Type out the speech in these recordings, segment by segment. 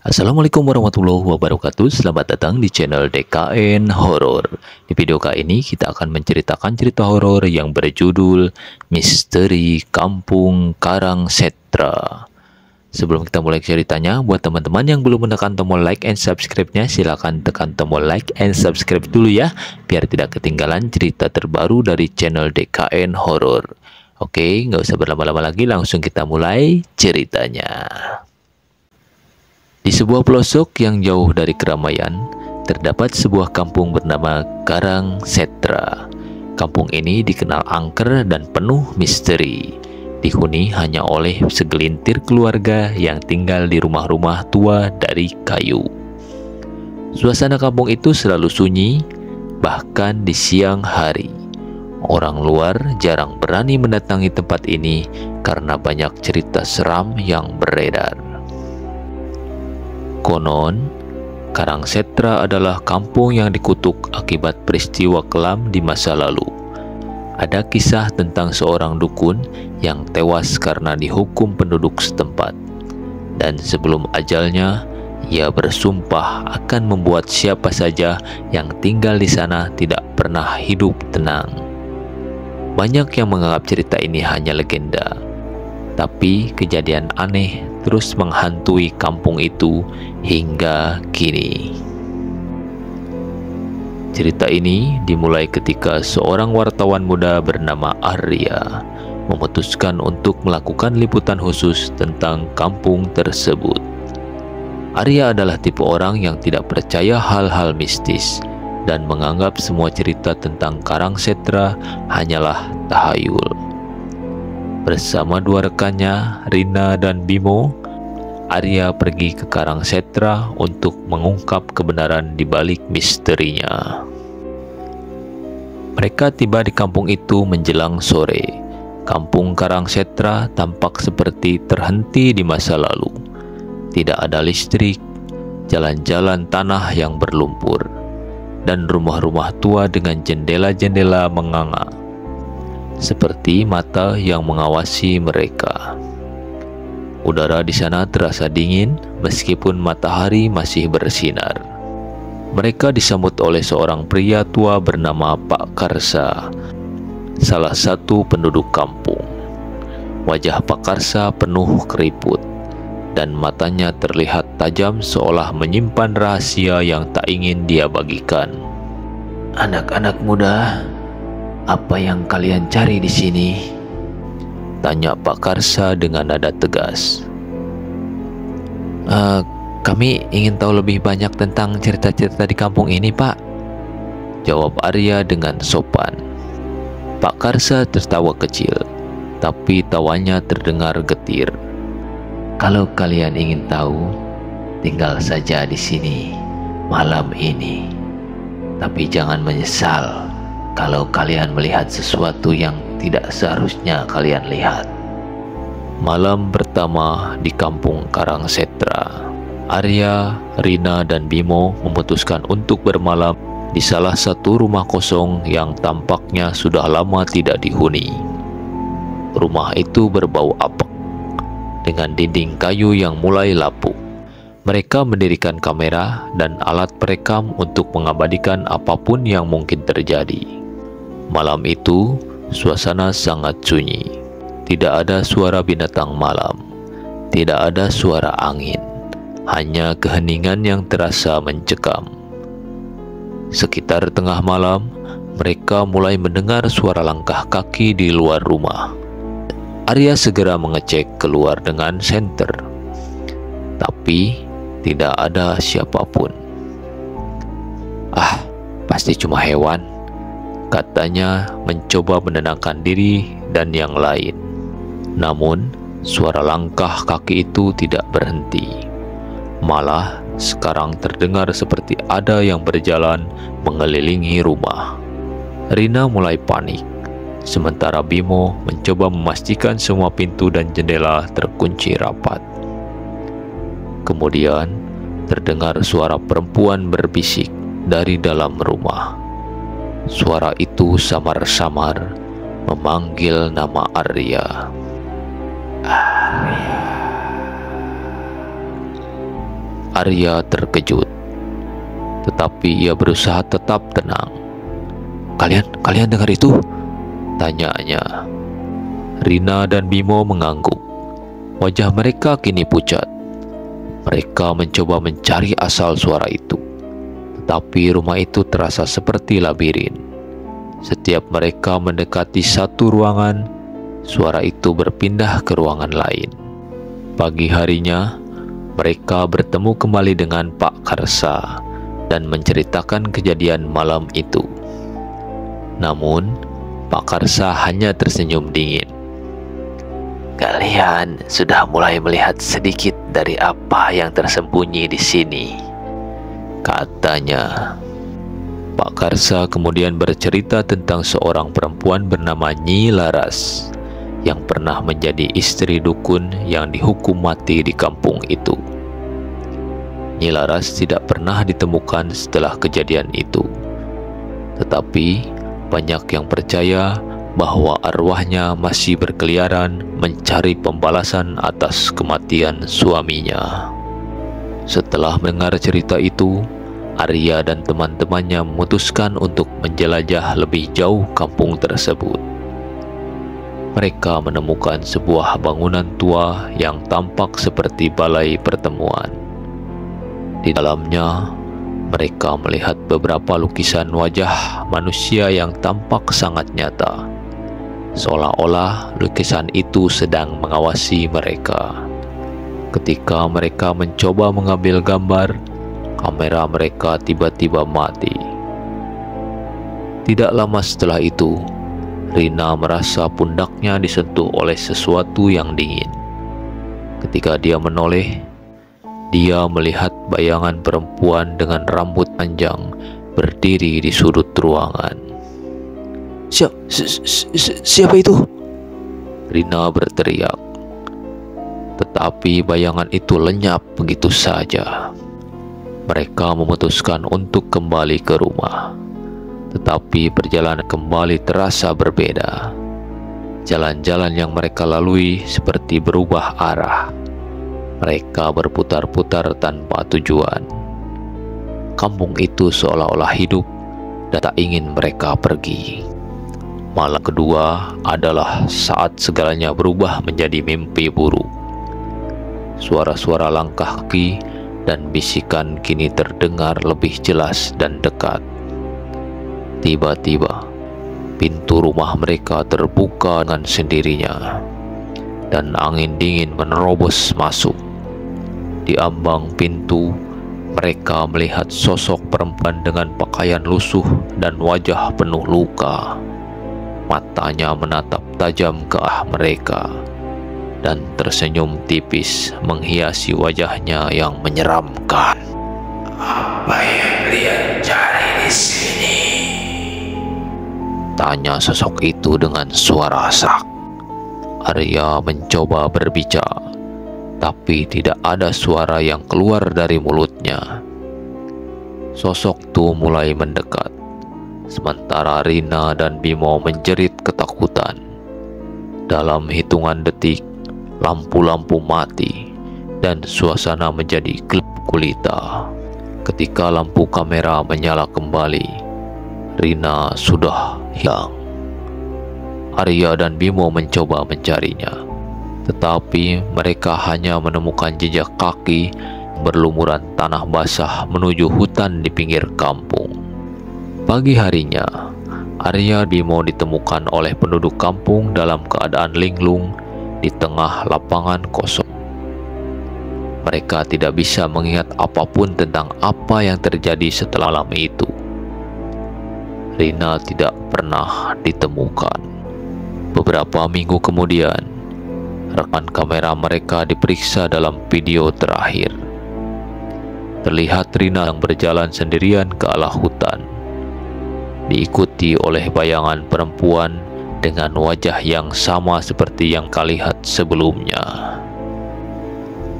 Assalamualaikum warahmatullahi wabarakatuh. Selamat datang di channel DKN Horor. Di video kali ini kita akan menceritakan cerita horor yang berjudul Misteri Kampung Karangsetra. Sebelum kita mulai ceritanya, buat teman-teman yang belum menekan tombol like and subscribe-nya, silahkan tekan tombol like and subscribe dulu ya, biar tidak ketinggalan cerita terbaru dari channel DKN Horor. Oke, nggak usah berlama-lama lagi, langsung kita mulai ceritanya. Di sebuah pelosok yang jauh dari keramaian, terdapat sebuah kampung bernama Karangsetra. Kampung ini dikenal angker dan penuh misteri. Dihuni hanya oleh segelintir keluarga yang tinggal di rumah-rumah tua dari kayu. Suasana kampung itu selalu sunyi, bahkan di siang hari. Orang luar jarang berani mendatangi tempat ini karena banyak cerita seram yang beredar. Konon, Karangsetra adalah kampung yang dikutuk akibat peristiwa kelam di masa lalu. Ada kisah tentang seorang dukun yang tewas karena dihukum penduduk setempat. Dan sebelum ajalnya, ia bersumpah akan membuat siapa saja yang tinggal di sana tidak pernah hidup tenang. Banyak yang menganggap cerita ini hanya legenda. Tapi kejadian aneh terus menghantui kampung itu hingga kini. Cerita ini dimulai ketika seorang wartawan muda bernama Arya memutuskan untuk melakukan liputan khusus tentang kampung tersebut. Arya adalah tipe orang yang tidak percaya hal-hal mistis dan menganggap semua cerita tentang Karangsetra hanyalah tahayul. Bersama dua rekannya, Rina dan Bimo, Arya pergi ke Karangsetra untuk mengungkap kebenaran di balik misterinya. Mereka tiba di kampung itu menjelang sore. Kampung Karangsetra tampak seperti terhenti di masa lalu. Tidak ada listrik, jalan-jalan tanah yang berlumpur, dan rumah-rumah tua dengan jendela-jendela menganga, seperti mata yang mengawasi mereka. Udara di sana terasa dingin meskipun matahari masih bersinar. Mereka disambut oleh seorang pria tua bernama Pak Karsa, salah satu penduduk kampung. Wajah Pak Karsa penuh keriput dan matanya terlihat tajam seolah menyimpan rahasia yang tak ingin dia bagikan. "Anak-anak muda, apa yang kalian cari di sini?" tanya Pak Karsa dengan nada tegas. Kami ingin tahu lebih banyak tentang cerita-cerita di kampung ini, Pak," jawab Arya dengan sopan. Pak Karsa tertawa kecil, tapi tawanya terdengar getir. "Kalau kalian ingin tahu, tinggal saja di sini malam ini. Tapi jangan menyesal kalau kalian melihat sesuatu yang tidak seharusnya kalian lihat." Malam pertama di kampung Karangsetra, Arya, Rina, dan Bimo memutuskan untuk bermalam di salah satu rumah kosong yang tampaknya sudah lama tidak dihuni. Rumah itu berbau apek, dengan dinding kayu yang mulai lapuk. Mereka mendirikan kamera dan alat perekam untuk mengabadikan apapun yang mungkin terjadi. Malam itu, suasana sangat sunyi. Tidak ada suara binatang malam, tidak ada suara angin, hanya keheningan yang terasa mencekam. Sekitar tengah malam, mereka mulai mendengar suara langkah kaki di luar rumah. Arya segera mengecek keluar dengan senter, tapi tidak ada siapapun. Pasti cuma hewan," katanya mencoba menenangkan diri dan yang lain. Namun, suara langkah kaki itu tidak berhenti. Malah, sekarang terdengar seperti ada yang berjalan mengelilingi rumah. Rina mulai panik, sementara Bimo mencoba memastikan semua pintu dan jendela terkunci rapat. Kemudian, terdengar suara perempuan berbisik dari dalam rumah. Suara itu samar-samar memanggil nama Arya. Arya terkejut, tetapi ia berusaha tetap tenang. Kalian dengar itu? Tanyanya. Rina dan Bimo mengangguk. Wajah mereka kini pucat. Mereka mencoba mencari asal suara itu, tetapi rumah itu terasa seperti labirin. Setiap mereka mendekati satu ruangan, suara itu berpindah ke ruangan lain. Pagi harinya, mereka bertemu kembali dengan Pak Karsa dan menceritakan kejadian malam itu. Namun, Pak Karsa hanya tersenyum dingin. Kalian sudah mulai melihat sedikit dari apa yang tersembunyi di sini, katanya. Pak Karsa kemudian bercerita tentang seorang perempuan bernama Nyi Laras yang pernah menjadi istri dukun yang dihukum mati di kampung itu. Nyi Laras tidak pernah ditemukan setelah kejadian itu, tetapi banyak yang percaya bahwa arwahnya masih berkeliaran mencari pembalasan atas kematian suaminya. Setelah mendengar cerita itu, Arya dan teman-temannya memutuskan untuk menjelajah lebih jauh kampung tersebut. Mereka menemukan sebuah bangunan tua yang tampak seperti balai pertemuan. Di dalamnya, mereka melihat beberapa lukisan wajah manusia yang tampak sangat nyata, seolah-olah lukisan itu sedang mengawasi mereka. Ketika mereka mencoba mengambil gambar, kamera mereka tiba-tiba mati. Tidak lama setelah itu, Rina merasa pundaknya disentuh oleh sesuatu yang dingin. Ketika dia menoleh, dia melihat bayangan perempuan dengan rambut panjang berdiri di sudut ruangan. Siapa itu? Rina berteriak. Tetapi bayangan itu lenyap begitu saja. Mereka memutuskan untuk kembali ke rumah. Tetapi perjalanan kembali terasa berbeda. Jalan-jalan yang mereka lalui seperti berubah arah. Mereka berputar-putar tanpa tujuan. Kampung itu seolah-olah hidup dan tak ingin mereka pergi. Malam kedua adalah saat segalanya berubah menjadi mimpi buruk. Suara-suara langkah kaki dan bisikan kini terdengar lebih jelas dan dekat. Tiba-tiba, pintu rumah mereka terbuka dengan sendirinya, dan angin dingin menerobos masuk. Di ambang pintu, mereka melihat sosok perempuan dengan pakaian lusuh dan wajah penuh luka. Matanya menatap tajam ke arah mereka, dan tersenyum tipis menghiasi wajahnya yang menyeramkan. Apa yang kalian cari di sini? Tanya sosok itu dengan suara sak. Arya mencoba berbicara, tapi tidak ada suara yang keluar dari mulutnya. Sosok itu mulai mendekat, sementara Rina dan Bimo menjerit ketakutan. Dalam hitungan detik, lampu-lampu mati dan suasana menjadi gelap gulita. Ketika lampu kamera menyala kembali, Rina sudah hilang. Arya dan Bimo mencoba mencarinya, tetapi mereka hanya menemukan jejak kaki berlumuran tanah basah menuju hutan di pinggir kampung. Pagi harinya, Arya dan Bimo ditemukan oleh penduduk kampung dalam keadaan linglung di tengah lapangan kosong. Mereka tidak bisa mengingat apapun tentang apa yang terjadi setelah malam itu. Rina tidak pernah ditemukan. Beberapa minggu kemudian, rekaman kamera mereka diperiksa dalam video terakhir. Terlihat Rina yang berjalan sendirian ke arah hutan, diikuti oleh bayangan perempuan dengan wajah yang sama seperti yang kalian lihat sebelumnya.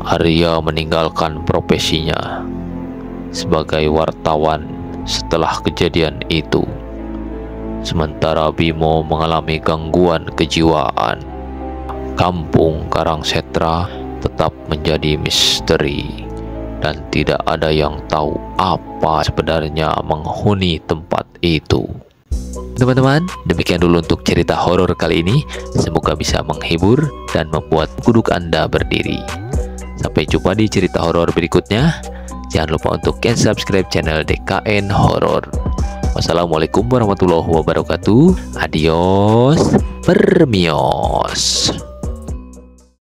Arya meninggalkan profesinya sebagai wartawan setelah kejadian itu, sementara Bimo mengalami gangguan kejiwaan. Kampung Karangsetra tetap menjadi misteri dan tidak ada yang tahu apa sebenarnya menghuni tempat itu. Teman-teman, demikian dulu untuk cerita horor kali ini. Semoga bisa menghibur dan membuat kuduk Anda berdiri. Sampai jumpa di cerita horor berikutnya. Jangan lupa untuk subscribe channel DKN Horor. Wassalamualaikum warahmatullahi wabarakatuh. Adios, permios.